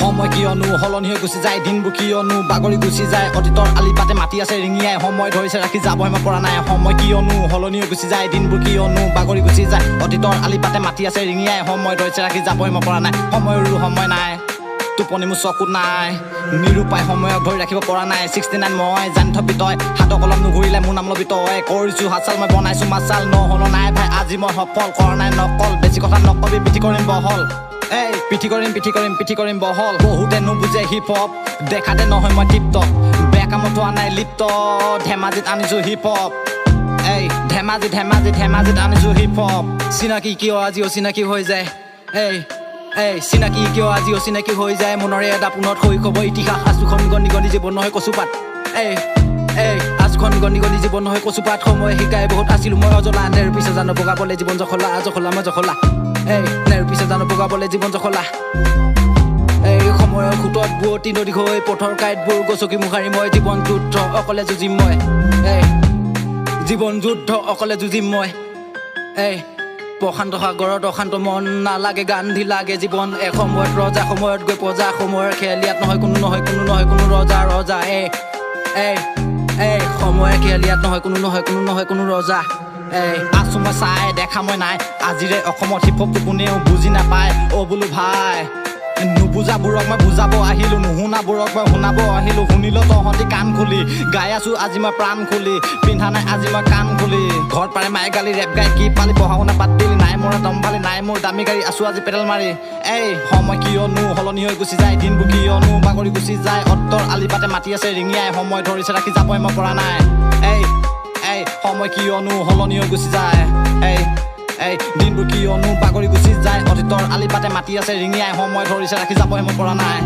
সময় কিয়নো হলনি হৈ গুচি যায় দিনবোৰ কিয়নো বাগৰি গুচি যায় অতীতৰ আলিপাতে মাতি আছে ৰিঙিয়াই সময় ধৰিছে ৰাখি যাবই মই পৰা নাই সময় কিয়নো হলনি হৈ গুচি যায় দিনবোৰ কিয়নো বাগৰি গুচি যায় অতীতৰ আলিপাতে মাতি আছে ৰিঙিয়াই সময় ধৰিছে ৰাখি যাবই মই পৰা নাই সময়ৰো সময় নাই টোপনি মোৰ চকুত নাই নিৰূপায় সময়ক ধৰি ৰাখিব পৰা নাই 69 মই জানি থবি তই হাত কলম নুঘূৰিলে মোৰ নাম ল'বি তই কৰিছোঁ হাতচাল মই বনাইছোঁ মাছাল নহ'ল নাই ভাই আজি মই সফল কৰা নাই নকল বেছি কথা নকবি পিঠি কৰিম বহল এই পিঠি কৰিম বহল বহুতে নুবুজে হিপ হপ দেখাতে নহয় মই টিপ টপ বেয়া কামত হোৱা নাই লিপ্ত ধেমাজিত আনিছোঁ হিপ হপ এই ধেমাজিত আনিছোঁ হিপ হপ চিনাকি কিয় আজি অচিনাকি হৈ যায় এই চিনাকি কিয় আজি অচিনাকি হৈ যায় মনৰে এটা পুনত শৈশৱ ইতিহাস আজুখন গণি জীৱন নহয় কচুপাত এই আজখন গণি জীৱন নহয় কচুপাত সময় শিকাই বহুত আছিলোঁ মই অজলা নেৰ পিছত জানো বগাবলৈ জীৱন জখলা মই জখলা নেৰ পিছত জানো বগাবলৈ জীৱন জখলা এই সময়ৰ খুটত বুৱতী নদী হৈ পথৰ কাঁইটবোৰ গছকি মুখাৰি মই জীৱন যুদ্ধ অকলে যুঁজিম মই জীৱন যুদ্ধ অকলে যুঁজিম মই প্ৰশান্ত সাগৰত অশান্ত মন নালাগে গান্ধী লাগে জীৱন এসময়ত ৰজা সময়ত গৈ প্ৰজা সময়ৰ খেল ইয়াত নহয় কোনো ৰজা সময় খেল ইয়াত নহয় কোনো ৰজা আছো মই চাই দেখা মই নাই আজিৰে অসমত হিপ হপটো কোনেও বুজি নাপায় বোলো ভাই নুবুজাবোৰক মই বুজাব আহিলোঁ নুশুনাবোৰক মই শুনাব আহিলোঁ শুনিল তহঁতি কাণ খুলি গাই আছোঁ আজি মই প্ৰাণ খুলি পিন্ধা নাই আজি মই কাণ খুলি ঘৰত পাৰে মায়ে গালি ৰেপ গাই কি পালি পঢ়া শুনা বাদ দিলি নাই মোৰ দমফালি নাই মোৰ দামী গাড়ী আছোঁ আজি পেডেল মাৰি সময় কিয়নো হলনি হৈ গুচি যায় দিনবোৰ কিয়নো বাগৰি গুচি যায় অত্তৰ আলিপাতে মাতি আছে ৰিঙিয়াই সময় ধৰিছে ৰাখি যাবই মই পৰা নাই সময় কিয়নো হলনি হৈ গুচি যায় দিনবোৰ কিয়নো বাগৰি গুচি যায় অতীতৰ আলিপাতে মাতি আছে ৰিঙিয়াই সময় ধৰিছে ৰাখি যাবই মই পৰা নাই